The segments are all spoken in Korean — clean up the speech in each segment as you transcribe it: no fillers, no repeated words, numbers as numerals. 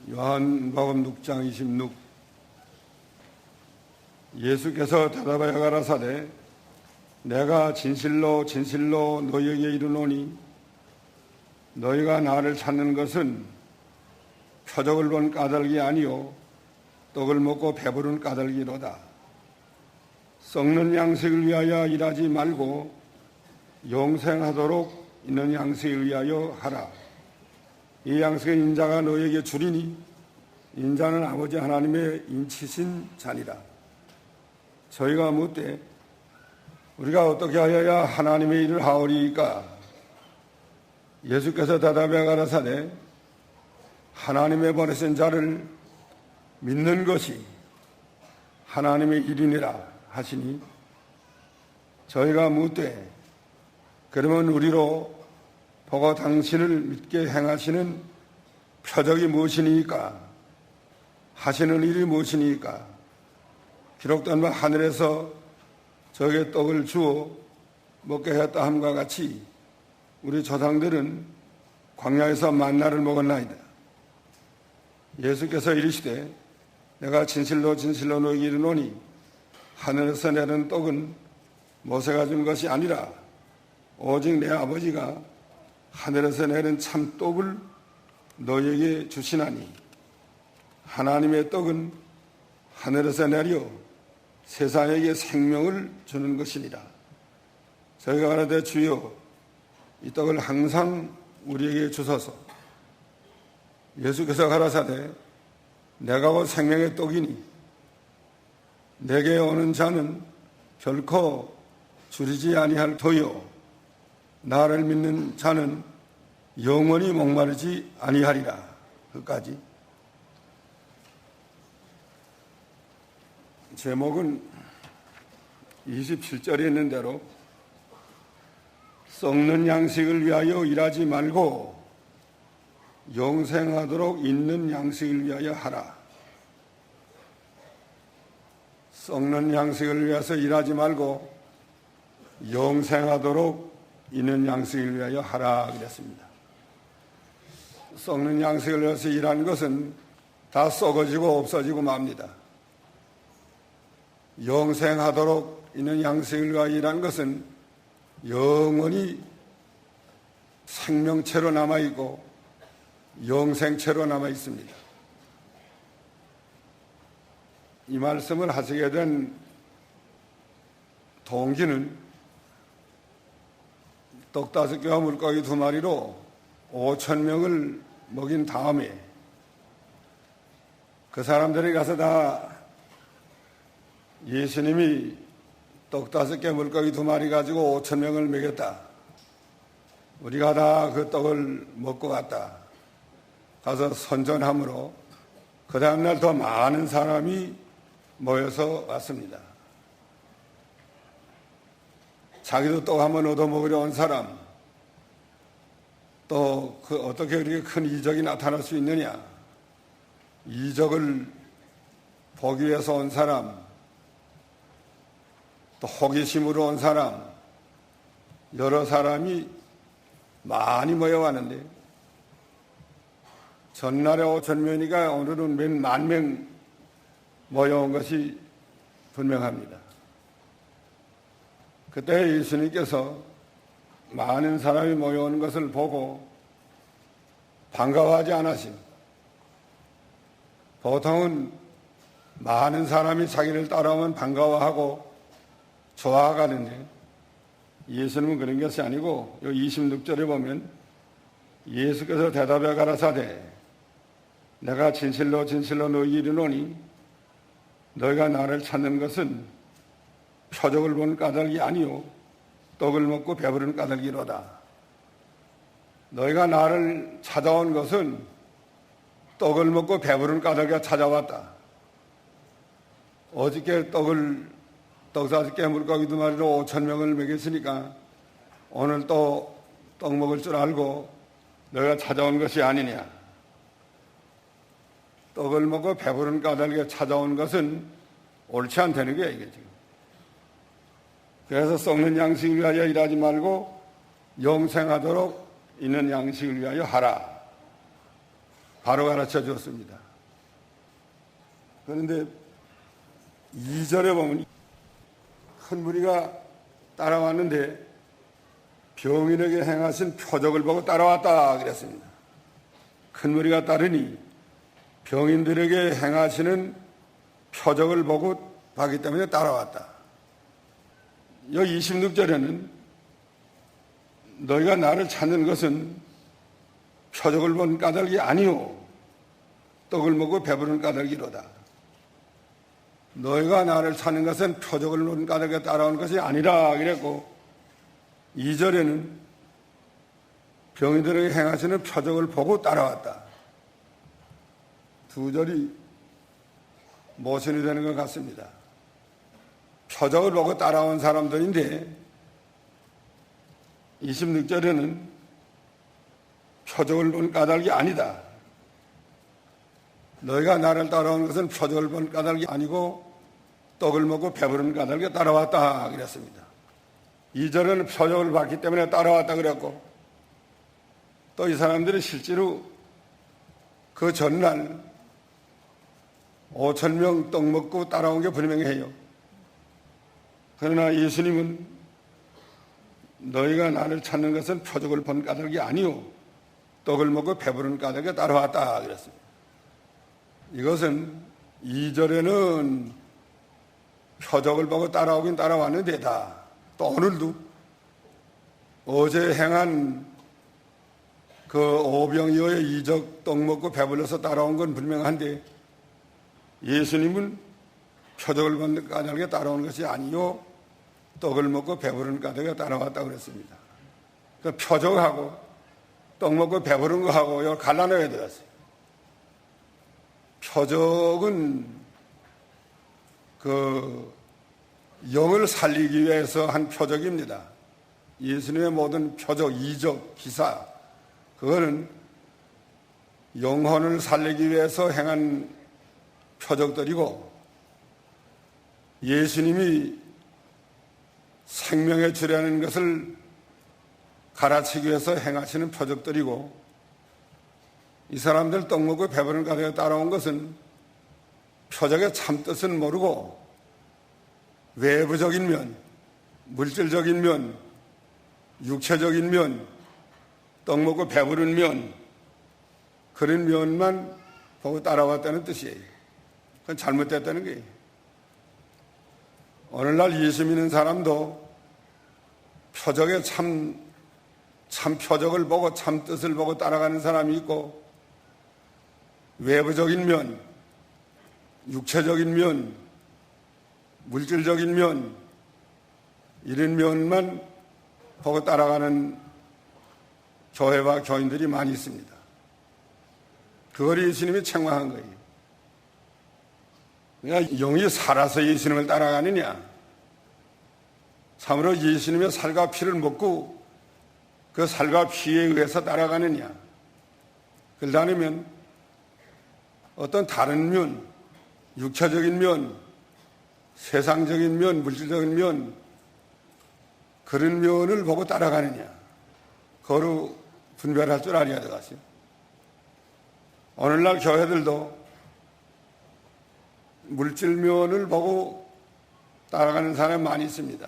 요한복음 6장 26 예수께서 대답하여 가라사대 내가 진실로 진실로 너희에게 이르노니 너희가 나를 찾는 것은 표적을 본 까닭이 아니요 떡을 먹고 배부른 까닭이로다. 썩는 양식을 위하여 일하지 말고 영생하도록 있는 양식을 위하여 하라. 이 양식의 인자가 너희에게 주리니 인자는 아버지 하나님의 인치신 자니라. 저희가 묻되 우리가 어떻게 하여야 하나님의 일을 하오리이까? 예수께서 대답하여 가라사대 하나님의 보내신 자를 믿는 것이 하나님의 일이니라 하시니 저희가 묻되 그러면 우리로 보고 당신을 믿게 행하시는 표적이 무엇이니까? 하시는 일이 무엇이니까? 기록된 바 하늘에서 저에게 떡을 주어 먹게 했다 함과 같이 우리 조상들은 광야에서 만나를 먹었나이다. 예수께서 이르시되 내가 진실로 진실로 너희에게 이르노니 하늘에서 내린 떡은 모세가 준 것이 아니라 오직 내 아버지가 하늘에서 내린 참 떡을 너희에게 주시나니 하나님의 떡은 하늘에서 내려 세상에게 생명을 주는 것이니라. 저희가 말하되 주여 이 떡을 항상 우리에게 주소서. 예수께서 가라사대 내가 곧 생명의 떡이니 내게 오는 자는 결코 줄이지 아니할 터요 나를 믿는 자는 영원히 목마르지 아니하리라. 끝까지. 제목은 27절에 있는 대로 썩는 양식을 위하여 일하지 말고 영생하도록 있는 양식을 위하여 하라. 썩는 양식을 위해서 일하지 말고 영생하도록 있는 양식을 위하여 하라 그랬습니다. 썩는 양식을 위해서 일하는 것은 다 썩어지고 없어지고 맙니다. 영생하도록 있는 양식을 위하여 일하는 것은 영원히 생명체로 남아있고 영생체로 남아있습니다. 이 말씀을 하시게 된 동기는 떡 5개와 물고기 2마리로 5,000명을 먹인 다음에 그 사람들이 가서 다 예수님이 떡 5개 물고기 2마리 가지고 5,000명을 먹였다. 우리가 다 그 떡을 먹고 갔다. 가서 선전함으로 그 다음날 더 많은 사람이 모여서 왔습니다. 자기도 떡 한번 얻어먹으려 온 사람, 또 어떻게 그렇게 큰 이적이 나타날 수 있느냐, 이적을 보기 위해서 온 사람, 또 호기심으로 온 사람, 여러 사람이 많이 모여왔는데 전날에 5,000명이니까 오늘은 몇 만 명 모여온 것이 분명합니다. 그때 예수님께서 많은 사람이 모여오는 것을 보고 반가워하지 않으심. 보통은 많은 사람이 자기를 따라오면 반가워하고 좋아가는데 예수님은 그런 것이 아니고 여기 26절에 보면 예수께서 대답해 가라사대 내가 진실로 진실로 너희에게 이르노니 너희가 나를 찾는 것은 표적을 본 까닭이 아니요 떡을 먹고 배부른 까닭이로다. 너희가 나를 찾아온 것은 떡을 먹고 배부른 까닭에 찾아왔다. 어저께 떡 5개 물고기 2마리로 5,000명을 먹였으니까 오늘 또 떡 먹을 줄 알고 너희가 찾아온 것이 아니냐. 떡을 먹고 배부른 까닭에 찾아온 것은 옳지 않다는 거야 이게 지금. 그래서 썩는 양식을 위하여 일하지 말고 영생하도록 있는 양식을 위하여 하라. 바로 가르쳐 주었습니다. 그런데 2절에 보면 큰 무리가 따라왔는데 병인에게 행하신 표적을 보고 따라왔다 그랬습니다. 큰 무리가 따르니 병인들에게 행하시는 표적을 보고 봤기 때문에 따라왔다. 여기 26절에는 너희가 나를 찾는 것은 표적을 본 까닭이 아니오 떡을 먹고 배부른 까닭이로다. 너희가 나를 찾는 것은 표적을 본 까닭에 따라온 것이 아니라 그랬고 2절에는 병인들에게 행하시는 표적을 보고 따라왔다. 두 절이 모순이 되는 것 같습니다. 표적을 보고 따라온 사람들인데 26절에는 표적을 본 까닭이 아니다. 너희가 나를 따라온 것은 표적을 본 까닭이 아니고 떡을 먹고 배부른 까닭에 따라왔다 그랬습니다. 2절에는 표적을 봤기 때문에 따라왔다 그랬고 또 이 사람들이 실제로 그 전날 5,000명 떡 먹고 따라온 게 분명해요. 그러나 예수님은 너희가 나를 찾는 것은 표적을 본 까닭이 아니오 떡을 먹고 배부른 까닭에 따라왔다 그랬습니다. 이것은 2절에는 표적을 보고 따라오긴 따라왔는데 또 오늘도 어제 행한 그 오병이어의 이적 떡 먹고 배불러서 따라온 건 분명한데 예수님은 표적을 본 까닭에 따라온 것이 아니요 떡을 먹고 배부른 까닭에 따라왔다고 그랬습니다. 그 표적하고 떡 먹고 배부른 거하고 이걸 갈라내야 되었어요. 표적은 그 영을 살리기 위해서 한 표적입니다. 예수님의 모든 표적, 이적, 기사 그거는 영혼을 살리기 위해서 행한 표적들이고 예수님이 생명의 주라는 것을 가르치기 위해서 행하시는 표적들이고 이 사람들 떡 먹고 배부른 까닭에 따라온 것은 표적의 참뜻은 모르고 외부적인 면, 물질적인 면, 육체적인 면, 떡 먹고 배부른 면 그런 면만 보고 따라왔다는 뜻이에요. 그건 잘못됐다는 거예요. 오늘날 예수 믿는 사람도 표적의 참 표적을 보고 참 뜻을 보고 따라가는 사람이 있고 외부적인 면, 육체적인 면, 물질적인 면 이런 면만 보고 따라가는 교회와 교인들이 많이 있습니다. 그걸 예수님이 책망한 거예요. 그러니까 영이 살아서 예수님을 따라가느냐 참으로 예수님의 살과 피를 먹고 그 살과 피에 의해서 따라가느냐 그러려면 어떤 다른 면, 육체적인 면, 세상적인 면, 물질적인 면 그런 면을 보고 따라가느냐 그거로 분별할 줄 알아야 되겠어요. 오늘날 교회들도 물질면을 보고 따라가는 사람이 많이 있습니다.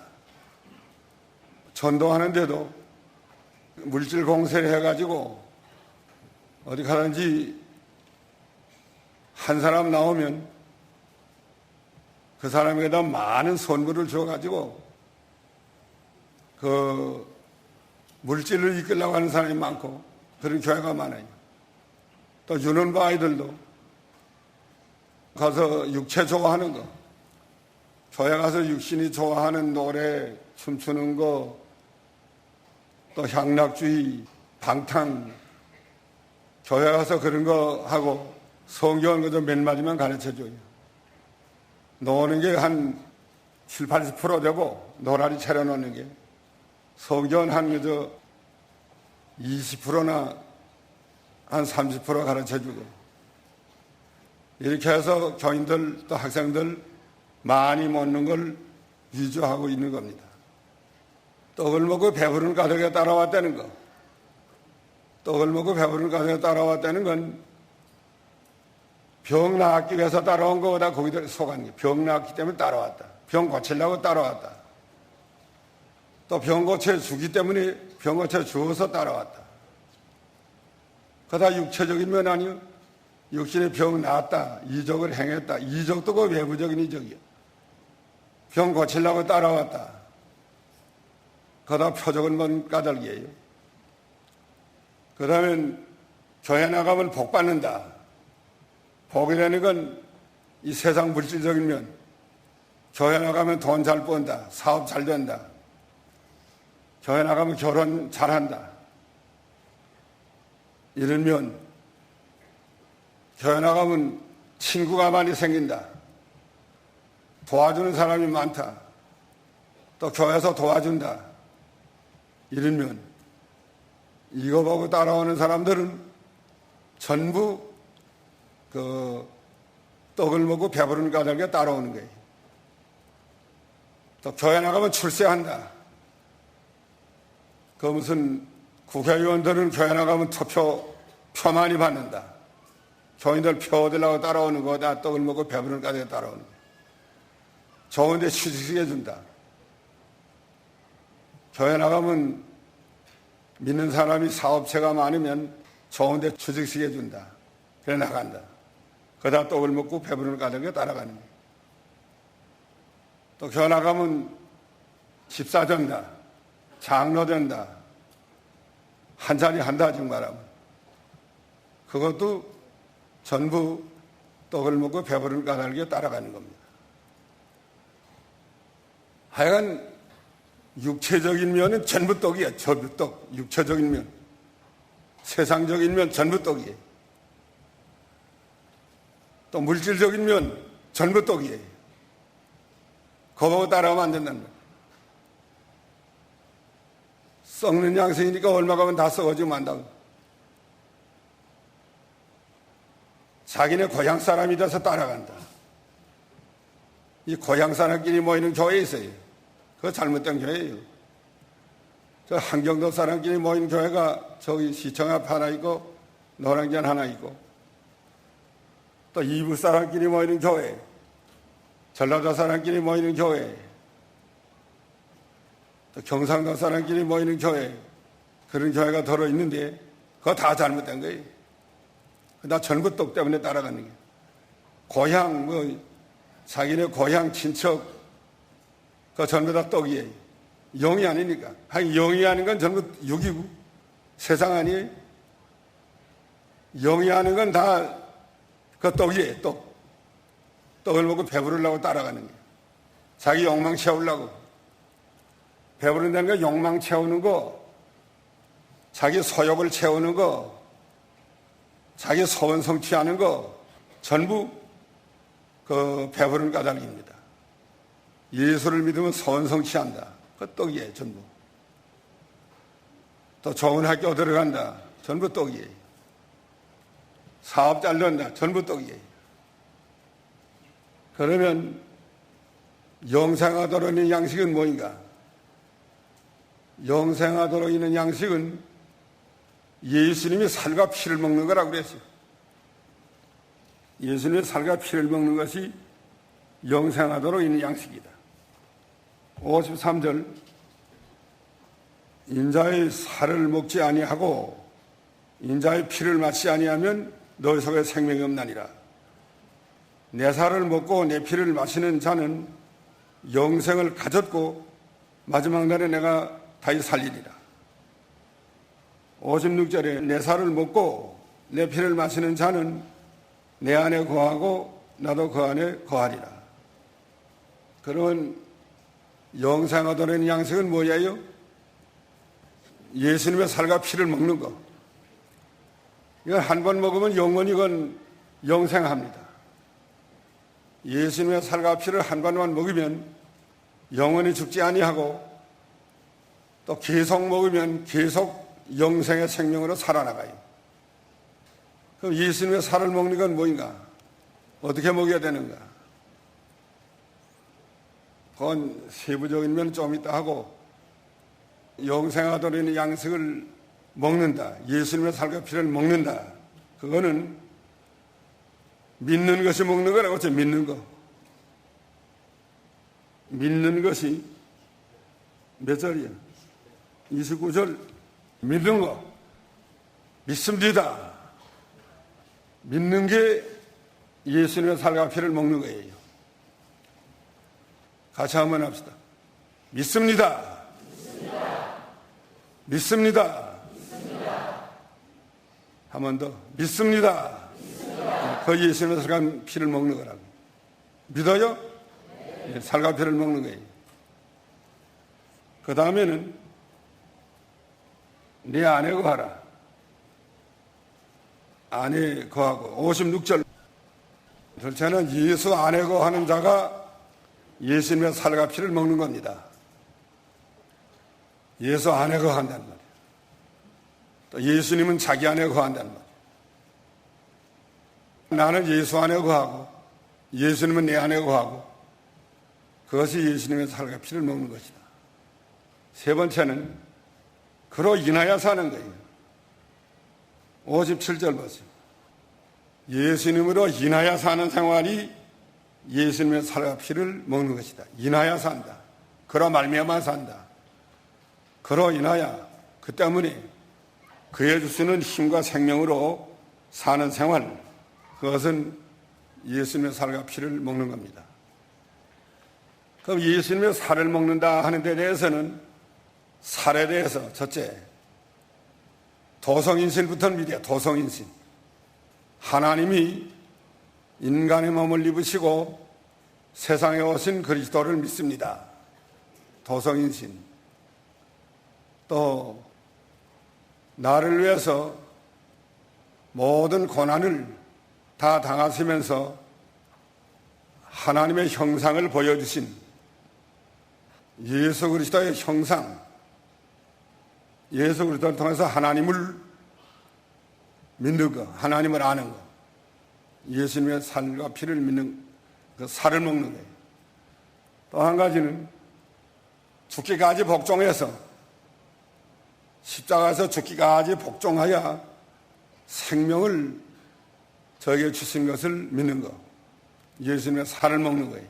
전도하는데도 물질 공세를 해가지고 어디 가든지 한 사람 나오면 그 사람에게다 많은 선물을 줘가지고 그 물질을 이끌려고 하는 사람이 많고 그런 교회가 많아요. 또 유년부 아이들도 가서 육체 좋아하는 거, 교회 가서 육신이 좋아하는 노래, 춤추는 거, 또 향락주의, 방탕, 교회 가서 그런 거 하고 성경 그저 몇 마디만 가르쳐줘요. 노는 게 한 7, 80% 되고 노라리 차려놓는 게 성경 한 그저 20%나 한 30% 가르쳐주고 이렇게 해서 교인들 또 학생들 많이 먹는 걸 위조하고 있는 겁니다. 떡을 먹고 배부른 가족에 따라왔다는 거, 떡을 먹고 배부른 가족에 따라왔다는 건 병 나았기 위해서 따라온 거보다 거기들 속았니? 병 나았기 때문에 따라왔다. 병 고치려고 따라왔다. 또 병 고쳐 주기 때문에 병 고쳐 주어서 따라왔다. 그다 육체적인 면 아니요. 육신의 병 나았다. 이적을 행했다. 이적도 그 외부적인 이적이야. 병 고치려고 따라왔다. 그다 표적은 뭔 까닭이에요. 그 다음엔 교회 나가면 복 받는다. 복이라는 건 이 세상 물질적인 면, 교회 나가면 돈 잘 번다. 사업 잘 된다. 교회 나가면 결혼 잘한다. 이런 면, 교회 나가면 친구가 많이 생긴다. 도와주는 사람이 많다. 또 교회에서 도와준다. 이런 면, 이거 보고 따라오는 사람들은 전부 떡을 먹고 배부른 까닭에 따라오는 거예요. 또 교회 나가면 출세한다. 그 무슨 국회의원들은 교회 나가면 투표 많이 받는다. 교인들 표 얻으려고 따라오는 거다. 떡을 먹고 배부른 까닭에 따라오는 거예요. 좋은데 취직시켜 준다. 교회 나가면 믿는 사람이 사업체가 많으면 좋은데 취직시켜 준다. 그래 나간다. 그러다 떡을 먹고 배부른 까닭에 따라가는 거예요. 또 교회 나가면 집사 된다. 장로 된다. 한 자리 한다 정말하면. 그것도 전부 떡을 먹고 배부른 까닭에 따라가는 겁니다. 하여간 육체적인 면은 전부 떡이야. 전부 떡. 육체적인 면. 세상적인 면 전부 떡이에요. 또 물질적인 면 전부 떡이에요. 그거 보고 따라하면 안 된다는 거예요. 썩는 양식이니까 얼마 가면 다 썩어지고 만다고. 자기네 고향 사람이 돼서 따라간다. 이 고향 사람끼리 모이는 교회에 있어요. 그거 잘못된 교회예요. 저 한경도 사람끼리 모이는 교회가 저기 시청 앞 하나 있고 노량진 하나 있고 또 이북 사람끼리 모이는 교회, 전라도 사람끼리 모이는 교회, 또 경상도 사람끼리 모이는 교회, 그런 교회가 들어 있는데 그거 다 잘못된 거예요. 나 전부 떡 때문에 따라가는 거예요. 고향, 자기네 고향 친척, 그거 전부 다 떡이에요. 영이 아니니까. 영이 아닌 건 전부 육이고 세상 아니에요. 영이 아닌 건 다 그 떡이에요, 떡. 떡을 먹고 배부르려고 따라가는 거예요. 자기 욕망 채우려고. 배부른다는 건 욕망 채우는 거, 자기 소욕을 채우는 거, 자기 소원 성취하는 거, 전부 그 배부른 까닭입니다. 예수를 믿으면 소원 성취한다. 그 떡이에요, 전부. 또 좋은 학교 들어간다. 전부 떡이에요. 사업 잘 된다. 전부 떡이에요. 그러면 영생하도록 있는 양식은 뭐인가? 영생하도록 있는 양식은 예수님이 살과 피를 먹는 거라고 그랬어요. 예수님의 살과 피를 먹는 것이 영생하도록 있는 양식이다. 53절 인자의 살을 먹지 아니하고 인자의 피를 마시지 아니하면 너희 속에 생명이 없나니라. 내 살을 먹고 내 피를 마시는 자는 영생을 가졌고 마지막 날에 내가 다시 살리리라. 56절에 내 살을 먹고 내 피를 마시는 자는 내 안에 거하고 나도 그 안에 거하리라. 그러면 영생하도록 양식은 뭐예요? 예수님의 살과 피를 먹는 거. 이건 한 번 먹으면 영원히 이건 영생합니다. 예수님의 살과 피를 한 번만 먹으면 영원히 죽지 아니하고 또 계속 먹으면 계속 영생의 생명으로 살아나가요. 그럼 예수님의 살을 먹는 건 뭐인가? 어떻게 먹여야 되는가? 그건 세부적인 면 좀 이따 하고 영생하도록 있는 양식을 먹는다. 예수님의 살과 피를 먹는다. 그거는 믿는 것이 먹는 거라고 했죠. 믿는 거. 믿는 것이 몇 절이야? 29절. 믿는 거. 믿습니다. 믿는 게 예수님의 살과 피를 먹는 거예요. 같이 한번 합시다. 믿습니다. 믿습니다. 한 번 더. 믿습니다. 그 예수님의 살과 피를 먹는 거라고. 믿어요? 네. 살과 피를 먹는 거예요. 그 다음에는 네 안에 거하라. 안에 거하고 56절. 절차는 예수 안에 거하는 자가 예수님의 살과 피를 먹는 겁니다. 예수 안에 거한다는 말이에요. 또 예수님은 자기 안에 거한다는 말이에요. 나는 예수 안에 거하고 예수님은 내 안에 거하고 그것이 예수님의 살과 피를 먹는 것이다. 세 번째는 그로 인하여 사는 거예요. 57절 보세요. 예수님으로 인하여 사는 생활이 예수님의 살과 피를 먹는 것이다. 인하여 산다. 그로 말미암아 산다. 그로 인하여 그 때문에 그에 주시는 힘과 생명으로 사는 생활, 그것은 예수님의 살과 피를 먹는 겁니다. 그럼 예수님의 살을 먹는다 하는 데 대해서는 살에 대해서 첫째, 도성인신부터 믿어요. 도성인신. 하나님이 인간의 몸을 입으시고 세상에 오신 그리스도를 믿습니다. 도성인신. 또 나를 위해서 모든 고난을 다 당하시면서 하나님의 형상을 보여주신 예수 그리스도의 형상, 예수 그리스도를 통해서 하나님을 믿는 것, 하나님을 아는 것, 예수님의 살과 피를 믿는 그 살을 먹는 거예요. 또 한 가지는 죽기까지 복종해서 십자가에서 죽기까지 복종하여 생명을 저에게 주신 것을 믿는 것, 예수님의 살을 먹는 거예요.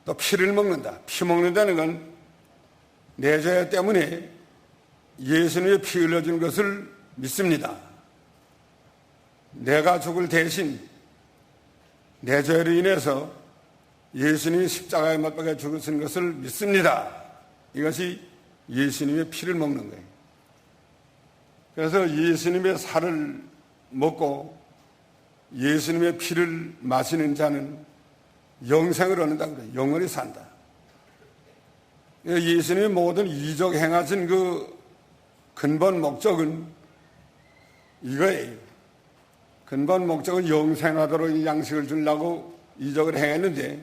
또 피를 먹는다. 피 먹는다는 건 내 죄 때문에 예수님의 피 흘려준 것을 믿습니다. 내가 죽을 대신 내 죄로 인해서 예수님이 십자가에 못 박혀 죽으신 것을 믿습니다. 이것이 예수님의 피를 먹는 거예요. 그래서 예수님의 살을 먹고 예수님의 피를 마시는 자는 영생을 얻는다고 그래요. 영원히 산다. 예수님이 모든 이적 행하신 그 근본 목적은 이거예요. 근본 목적은 영생하도록 이 양식을 주려고 이적을 행했는데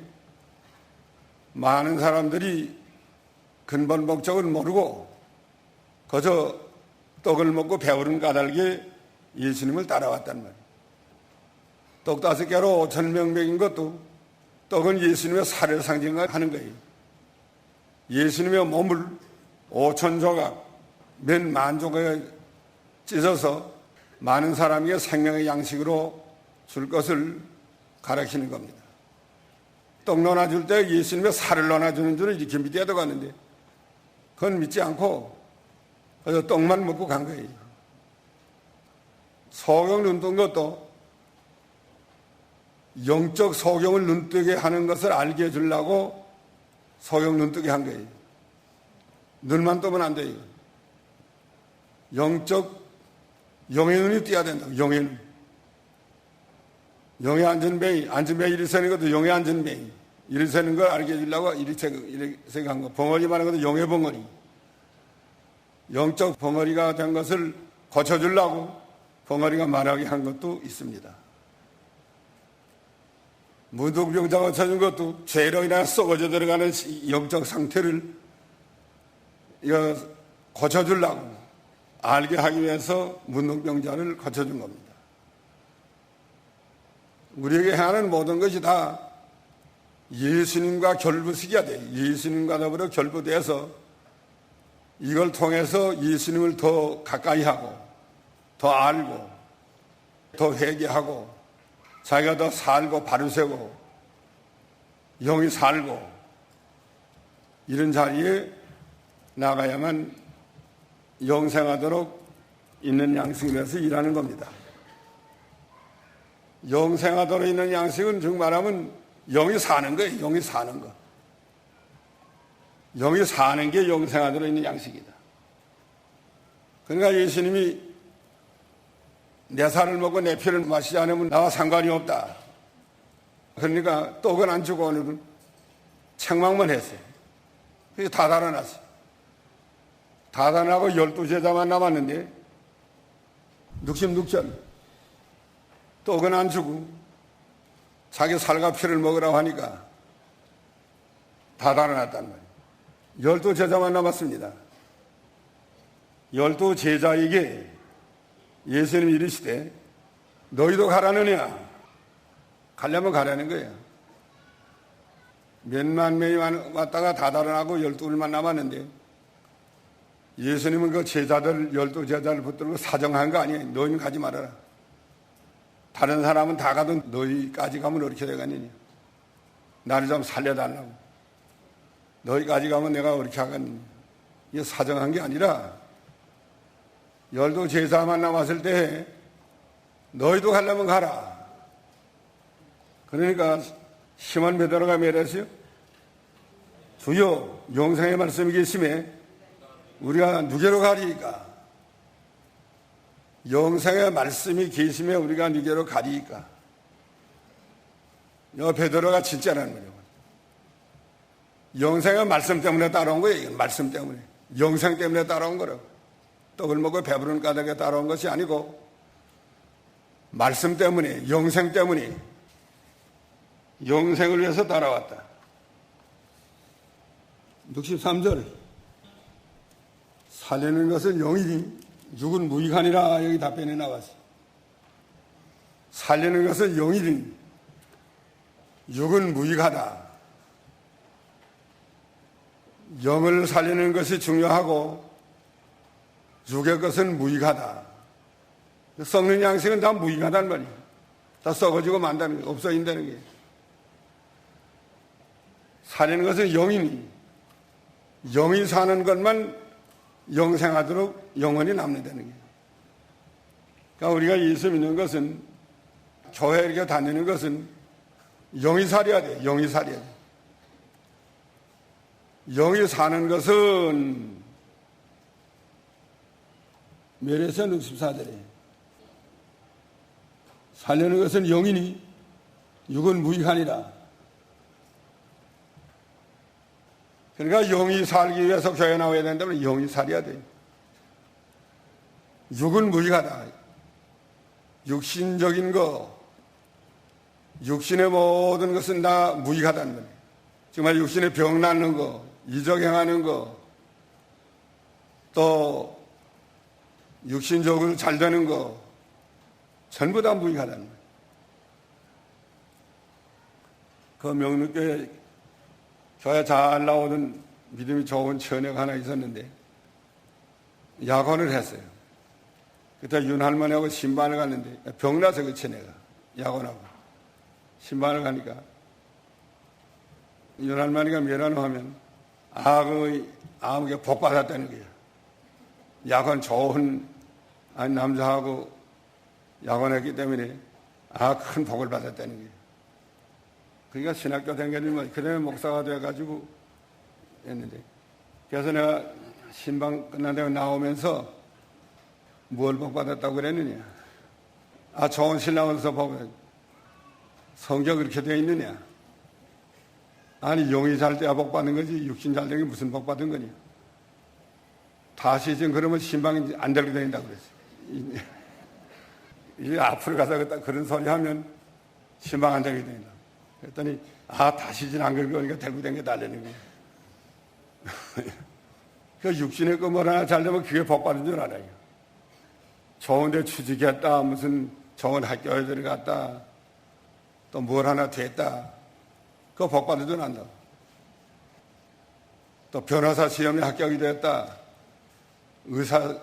많은 사람들이 근본 목적을 모르고 그저 떡을 먹고 배부른 까닭에 예수님을 따라왔단 말이에요. 떡 5개로 5,000명 먹인 것도 떡은 예수님의 살을 상징하는 거예요. 예수님의 몸을 5,000조각, 몇 만 조각에 찢어서 많은 사람에게 생명의 양식으로 줄 것을 가르치는 겁니다. 떡 나눠줄 때 예수님의 살을 나눠주는 줄은 이렇게 믿어야 되겠는데 그건 믿지 않고 그래서 떡만 먹고 간 거예요. 소경 눈뜬 것도 영적 소경을 눈뜨게 하는 것을 알게 해주려고 소경 눈뜨게 한 거예요. 눈만 뜨면 안 돼요. 영적 영의 눈이 띄어야 된다고. 영의 눈. 영에 앉은 뱅이, 앉은 뱅이 이리 서는 것도 영에 앉은 뱅이. 이리 서는 걸 알게 해주려고 이리 생각한 거. 벙어리 말하는 것도 영의 벙어리. 영적 벙어리가 된 것을 고쳐주려고 벙어리가 말하게 한 것도 있습니다. 문둥병자가 고쳐준 것도 죄로 인해 썩어져 들어가는 영적 상태를 이거 고쳐주려고 알게 하기 위해서 문둥병자를 고쳐준 겁니다. 우리에게 행하는 모든 것이 다 예수님과 결부시켜야 돼요. 예수님과 더불어 결부돼서 이걸 통해서 예수님을 더 가까이 하고 더 알고 더 회개하고 자기가 더 살고 바르세고 영이 살고 이런 자리에 나가야만 영생하도록 있는 양식이면서 일하는 겁니다. 영생하도록 있는 양식은 즉 말하면 영이 사는 거예요. 영이 사는 거. 영이 사는 게 영생하도록 있는 양식이다. 그러니까 예수님이 내 살을 먹고 내 피를 마시지 않으면 나와 상관이 없다. 그러니까 떡은 안 주고 오늘은 책망만 했어요. 그래서 다 달아났어요. 다 달아나고 12제자만 남았는데 66절 떡은 안 주고 자기 살과 피를 먹으라고 하니까 다 달아났단 말이에요. 12제자만 남았습니다. 12제자에게 예수님이 이르시되 너희도 가라느냐? 가려면 가라는 거예요. 몇만 명이 왔다가 다 달아나고 12만 남았는데 예수님은 그 제자들 12제자를 붙들고 사정한 거 아니에요. 너희는 가지 말아라. 다른 사람은 다 가도 너희까지 가면 어떻게 되겠느냐. 나를 좀 살려달라고. 너희까지 가면 내가 어떻게 하겠느냐. 이게 사정한 게 아니라 12제자만 남았을 때 너희도 가려면 가라. 그러니까 시몬 베드로가 말했어요. 주여 영생의 말씀이 계심에 우리가 누구로 가리이까? 영생의 말씀이 계심에 우리가 누구로 가리이까? 베드로가 진짜라는 거예요. 영생의 말씀 때문에 따라온 거예요. 이건 말씀 때문에. 영생 때문에 따라온 거라고. 떡을 먹고 배부른 까닭에 따라온 것이 아니고 말씀 때문에, 영생 때문에 영생을 위해서 따라왔다. 63절 살리는 것은 영이니 육은 무익하니라. 여기 답변이 나왔어요. 살리는 것은 영이니 육은 무익하다. 영을 살리는 것이 중요하고 육의 것은 무익하다. 썩는 양식은 다 무익하단 말이에요. 다 썩어지고 만다는 게 없어진다는 게. 살리는 것은 영이니 영이 사는 것만 영생하도록 영원히 남는다는 거예요. 그러니까 우리가 예수 믿는 것은 교회 이렇게 다니는 것은 영이 살아야 돼요. 영이 살아야 돼요. 영이 사는 것은 메레서 64절에 살려는 것은 영이니 육은 무익하니라. 그러니까 영이 살기 위해서 교회 나와야 된다면 영이 살아야 돼요. 육은 무익하다. 육신적인 거, 육신의 모든 것은 다 무익하다는 거예요. 정말 육신에 병 낫는 거, 이적행하는 거, 또 육신적으로 잘 되는 거 전부 다 무익하다는 거예요. 그 명록교회 교회 잘 나오던 믿음이 좋은 처녀가 하나 있었는데 약혼을 했어요. 그때 윤할머니하고 신방을 갔는데 병나서 그 처녀가 약혼하고 신방을 가니까 윤할머니가 뭐라노 하면 아무게 복 받았다는 거예요. 약혼 좋은 남자하고 약혼했기 때문에 큰 복을 받았다는 거예요. 그러니까 신학교 댕겨지면 그다음에 목사가 돼가지고 했는데 그래서 내가 신방 끝난 다음에 나오면서 뭘 복 받았다고 그랬느냐. 좋은 신랑으로서 보면 성경 그렇게 되어 있느냐. 아니 영이 잘 돼야 복 받는 거지 육신 잘 되는 게 무슨 복 받은 거냐. 다시 지금 그러면 신방이 안 되게 된다고 그랬어요. 이제 앞으로 가서 그런 소리 하면 신방 안 되게 된다. 그랬더니 다시진 안 그러고 오니까 데리고 댕겨 달래는 거예요. 그 육신의 거 뭘 하나 잘 되면 그게 복 받은 줄 알아요. 좋은데 취직했다, 무슨 좋은 학교에 들어갔다, 또 뭘 하나 됐다, 그거 복 받은 줄 안다. 또 변호사 시험에 합격이 되었다, 의사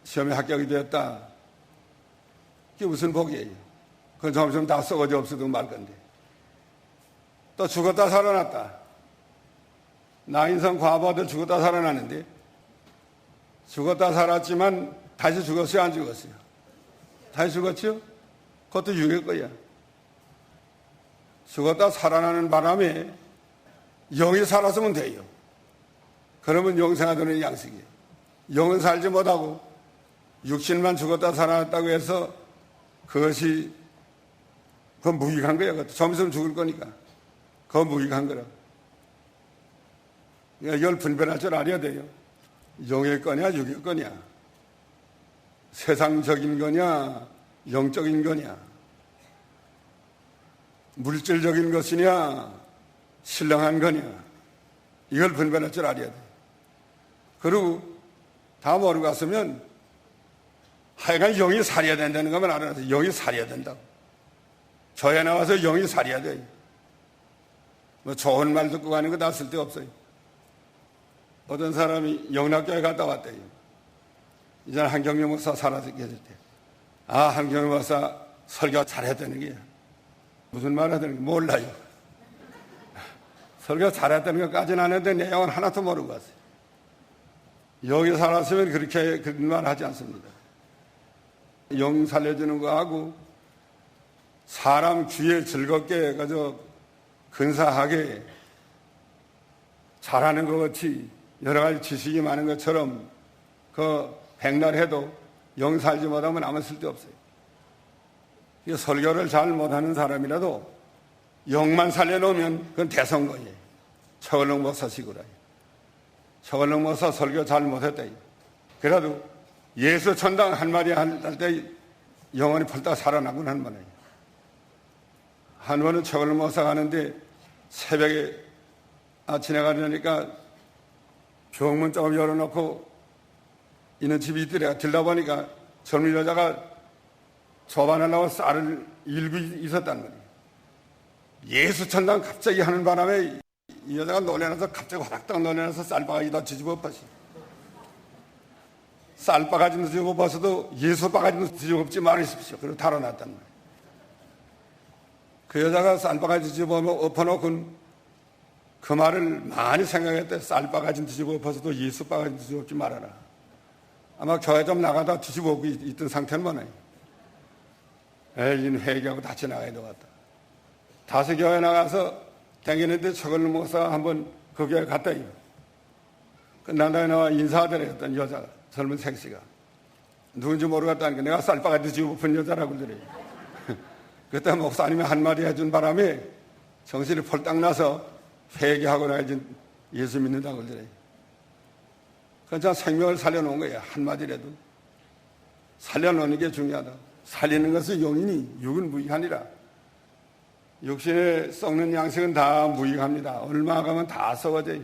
시험에 합격이 되었다, 그게 무슨 복이에요? 그건 점점 다 썩어져 없어도 말 건데. 또 죽었다 살아났다. 나인성 과부하들 죽었다 살아났는데 죽었다 살았지만 다시 죽었어요? 안 죽었어요? 다시 죽었죠? 그것도 육의 거야. 죽었다 살아나는 바람에 영이 살았으면 돼요. 그러면 영생하도록 양식이에요. 영은 살지 못하고 육신만 죽었다 살아났다고 해서 그것이 그건 무익한 거야. 좀 있으면 죽을 거니까. 그건 무익한 거라. 이걸 분별할 줄 알아야 돼요. 영의 거냐 육의 거냐, 세상적인 거냐 영적인 거냐, 물질적인 것이냐 신령한 거냐, 이걸 분별할 줄 알아야 돼. 그리고 다 모르고 갔으면 하여간 영이 살아야 된다는 것만 알아서 영이 살아야 된다고. 교회 나와서 영이 살아야 돼. 뭐 좋은 말 듣고 가는 거 다 쓸데없어요. 어떤 사람이 영락교회 갔다 왔대요. 이제 한경래 목사 살아서 계실 때. 아, 한경래 목사 설교 잘했다는 게 무슨 말 하다는 게 몰라요. 설교 잘했다는 것까지는 아는데 내용은 하나도 모르고 왔어요. 여기 살았으면 그렇게 그런 말 하지 않습니다. 영 살려주는 거하고 사람 귀에 즐겁게 그저 근사하게 잘하는 것 같이 여러 가지 지식이 많은 것처럼 그 백날 해도 영 살지 못하면 아무 쓸데없어요. 설교를 잘 못하는 사람이라도 영만 살려놓으면 그건 대성공이에요. 최원록 목사식으로. 최원록 목사 설교 잘 못했다. 그래도 예수 천당 한 마리 할 때 영혼이 펄딱 살아나곤 한 번이에요. 한 번은 최원록 목사 가는데 새벽에 지나가려니까 병문 조금 열어놓고 있는 집이 있더래요. 들다 보니까 젊은 여자가 조반하려고 쌀을 일고 있었다는 거예요. 예수 천당 갑자기 하는 바람에 이 여자가 놀래나서 갑자기 화닥닥 놀래나서 쌀바가지다 뒤집어 엎었어요. 쌀바가지는 뒤집어 엎어서도 예수 바가지는 뒤집어 엎지 말으십시오. 그리고 달아났단 말이에요. 그 여자가 쌀바가지 뒤집어 엎어놓고 그 말을 많이 생각했대. 쌀바가지 뒤집어 엎어서도 예수 바가지 뒤집어 엎지 말아라. 아마 교회 좀 나가다 뒤집어 엎고 있던 상태는 뭐네. 에이, 회개하고 다시 나가야 되겠다. 다시 교회 나가서 댕기는데 최건록 목사가 한번 그 교회 갔다요. 끝난 다음에 나와 인사하더래요. 어떤 여자가, 젊은 색시가. 누군지 모르겠다니까 내가 쌀바가지 뒤집어 엎은 여자라고 그러더래요. 그때 목사님이 한마디 해준 바람에 정신이 폴딱 나서 회개하고 나야지 예수 믿는다고 그러더래요. 그러니까 생명을 살려놓은 거예요. 한마디라도. 살려놓는 게 중요하다. 살리는 것은 영이니 육은 무익하니라. 육신에 썩는 양식은 다 무익합니다. 얼마 가면 다 썩어져요.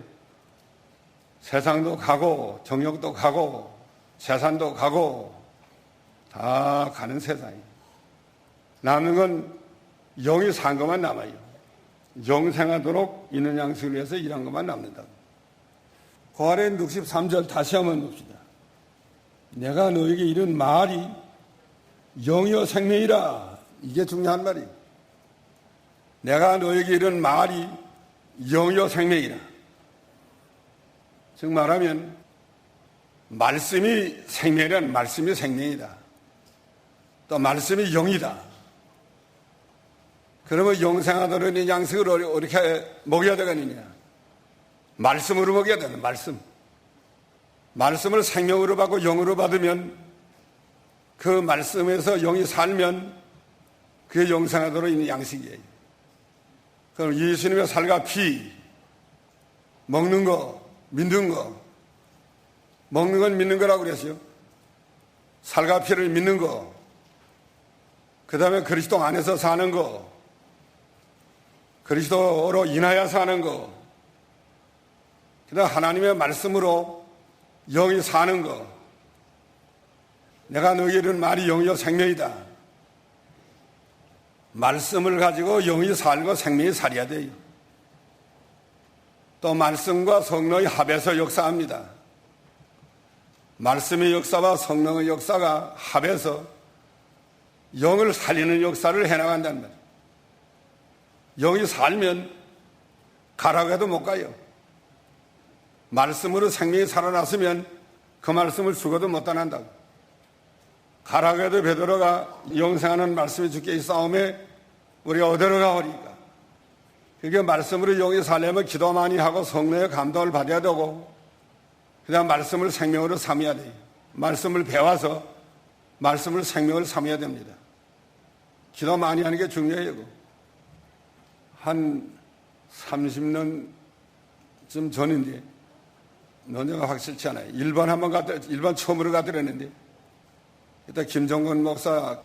세상도 가고 정욕도 가고 재산도 가고 다 가는 세상이에요. 남는 건 영이 산 것만 남아요. 영생하도록 있는 양식을 위해서 일한 것만 남는다. 그 아래 63절 다시 한번 봅시다. 내가 너에게 이른 말이 영이요 생명이라. 이게 중요한 말이에요. 내가 너에게 이른 말이 영이요 생명이라. 즉 말하면 말씀이 생명이란 말씀이 생명이다. 또 말씀이 영이다. 그러면 영생하도록 양식을 어떻게 먹여야 되겠느냐. 말씀으로 먹여야 되는 말씀. 말씀을 생명으로 받고 영으로 받으면 그 말씀에서 영이 살면 그게 영생하도록 있는 양식이에요. 그럼 예수님의 살과 피, 먹는 거, 믿는 거, 먹는 건 믿는 거라고 그랬어요. 살과 피를 믿는 거, 그 다음에 그리스도 안에서 사는 거, 그리스도로 인하여 사는 거, 그 다음에 하나님의 말씀으로 영이 사는 거. 내가 너에게 이른 말이 영이요 생명이다. 말씀을 가지고 영이 살고 생명이 살아야 돼요. 또 말씀과 성령이 합해서 역사합니다. 말씀의 역사와 성령의 역사가 합해서 영을 살리는 역사를 해나간단 말이에요. 영이 살면 가라고 해도 못 가요. 말씀으로 생명이 살아났으면 그 말씀을 죽어도 못 떠난다고. 가라고 해도 베드로가 영생하는 말씀이 주께 있사오매 우리가 어디로 가오리까. 그게 말씀으로 영이 살려면 기도 많이 하고 성령의 감동을 받아야 되고 그다음 말씀을 생명으로 삼아야 돼요. 말씀을 배워서 말씀을 생명을 삼아야 됩니다. 기도 많이 하는 게 중요해요. 한 30년쯤 전인데 논제가 확실치 않아요. 일본 처음으로 가더랬는데 그때 김정건 목사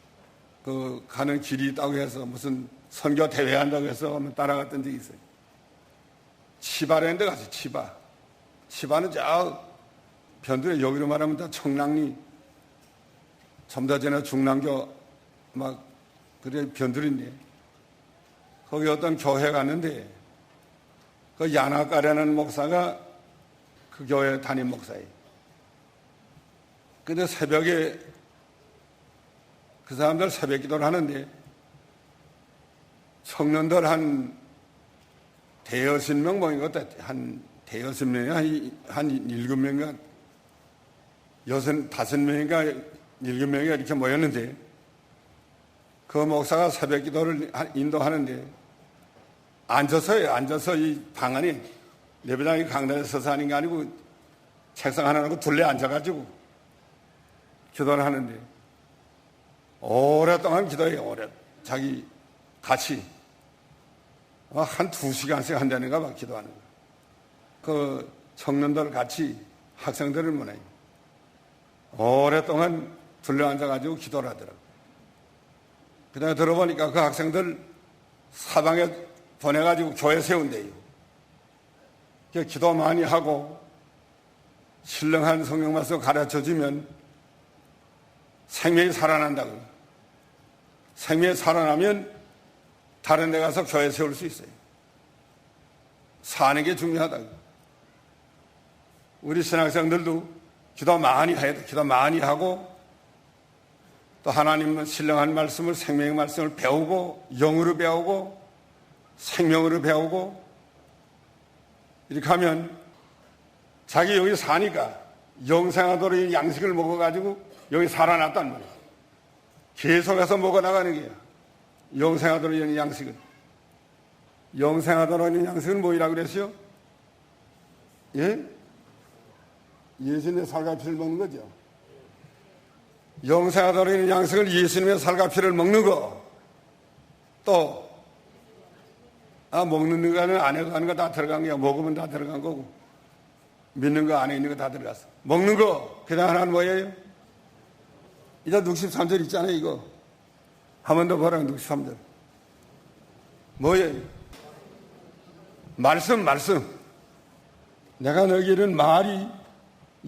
가는 길이 있다고 해서 무슨 선교 대회 한다고 해서 한번 따라갔던 적이 있어요. 치바라는 데 가서 치바는 저 변두에 여기로 말하면 다 청량리 좀 더 전에 중랑교 막 그래 변두리인데 거기 어떤 교회 갔는데 그 야나까라는 목사가 그 교회 담임 목사예요. 근데 새벽에 그 사람들 새벽 기도를 하는데 청년들 한 대여섯 명 모인 것 같아. 한 대여섯 명이 한 7명인가 5명인가 7명인가 이렇게 모였는데 그 목사가 새벽 기도를 인도하는데 앉아서 이 방 안에 예배당이 강단에 서서 하는 게 아니고 책상 하나 놓고 둘레 앉아가지고 기도를 하는데 오랫동안 기도해요. 자기 같이 한 2시간씩 한다는가 막 기도하는 거예요. 그 청년들 같이 학생들을 모아요. 오랫동안 둘러 앉아가지고 기도를 하더라고요. 그 다음에 들어보니까 그 학생들 사방에 보내가지고 교회 세운대요. 기도 많이 하고 신령한 성경 말씀 가르쳐주면 생명이 살아난다고요. 생명이 살아나면 다른 데 가서 교회 세울 수 있어요. 사는 게 중요하다고. 우리 신학생들도 기도 많이 해야 돼. 기도 많이 하고 또 하나님은 신령한 말씀을 생명의 말씀을 배우고 영으로 배우고 생명으로 배우고 이렇게 하면 자기 여기 사니까 영생하도록 양식을 먹어가지고 여기 살아났단 말이에요. 계속해서 먹어나가는 게야. 영생하도록 있는 양식은. 영생하도록 있는 양식은 뭐이라고 그랬어요? 예? 예수님의 살과 피를 먹는 거죠. 영생하도록 있는 양식을 예수님의 살과 피를 먹는 거. 또 먹는 거는 안에 가는 거 다 들어간 거야. 먹으면 다 들어간 거고. 믿는 거 안에 있는 거 다 들어갔어. 먹는 거. 그 다음 하나는 뭐예요? 이제 63절 있잖아요, 이거. 한 번 더 보라, 63절. 뭐예요? 말씀. 내가 너희에게는 말이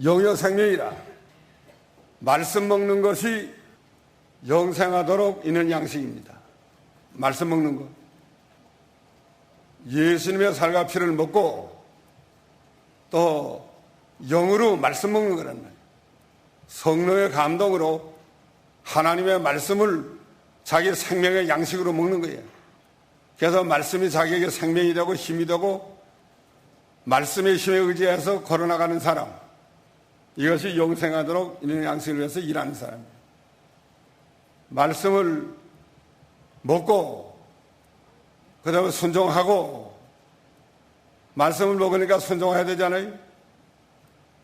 영이요 생명이라. 말씀 먹는 것이 영생하도록 있는 양식입니다. 말씀 먹는 것. 예수님의 살과 피를 먹고 또 영으로 말씀 먹는 거란 말이에요. 성령의 감동으로 하나님의 말씀을 자기 생명의 양식으로 먹는 거예요. 그래서 말씀이 자기에게 생명이 되고 힘이 되고 말씀의 힘에 의지해서 걸어나가는 사람, 이것이 영생하도록 있는 양식을 위해서 일하는 사람이에요. 말씀을 먹고 그 다음에 순종하고 말씀을 먹으니까 순종해야 되잖아요.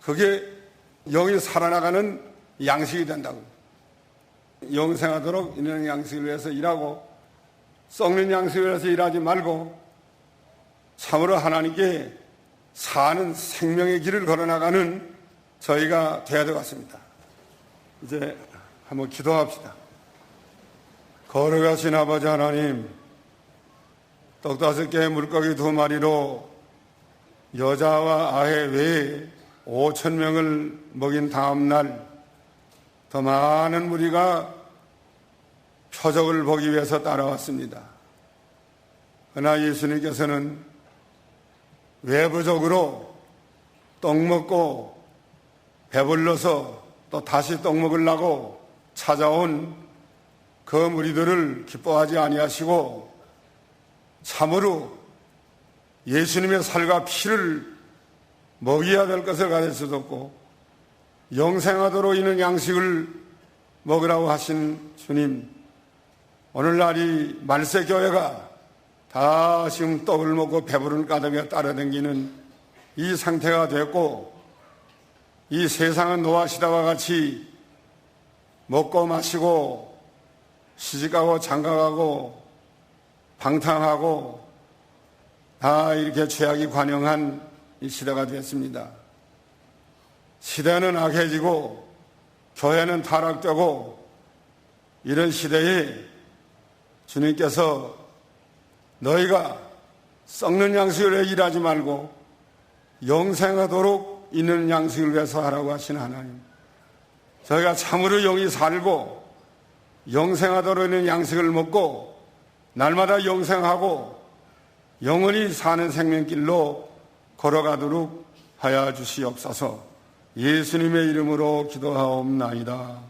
그게 영이 살아나가는 양식이 된다고. 영생하도록 있는 양식을 위해서 일하고 썩는 양식을 위해서 일하지 말고 참으로 하나님께 사는 생명의 길을 걸어나가는 저희가 되어야 될 것 같습니다. 이제 한번 기도합시다. 거룩하신 아버지 하나님, 떡 5개 물고기 2마리로 여자와 아해 외에 5,000명을 먹인 다음 날 더 많은 무리가 표적을 보기 위해서 따라왔습니다. 그러나 예수님께서는 외부적으로 떡 먹고 배불러서 또 다시 떡 먹으려고 찾아온 그 무리들을 기뻐하지 아니하시고 참으로 예수님의 살과 피를 먹여야 될 것을 가르쳐줬고 영생하도록 있는 양식을 먹으라고 하신 주님, 오늘날 이 말세교회가 다 지금 떡을 먹고 배부른 까닭에 따라다니는 이 상태가 됐고, 이 세상은 노아 시대와 같이 먹고 마시고 시집가고 장가가고 방탕하고 다 이렇게 죄악이 관영한 이 시대가 됐습니다. 시대는 악해지고 교회는 타락되고 이런 시대에 주님께서 너희가 썩는 양식을 위해 일하지 말고 영생하도록 있는 양식을 위해서 하라고 하신 하나님, 저희가 참으로 영이 살고 영생하도록 있는 양식을 먹고 날마다 영생하고 영원히 사는 생명길로 걸어가도록 하여 주시옵소서. 예수님의 이름으로 기도하옵나이다.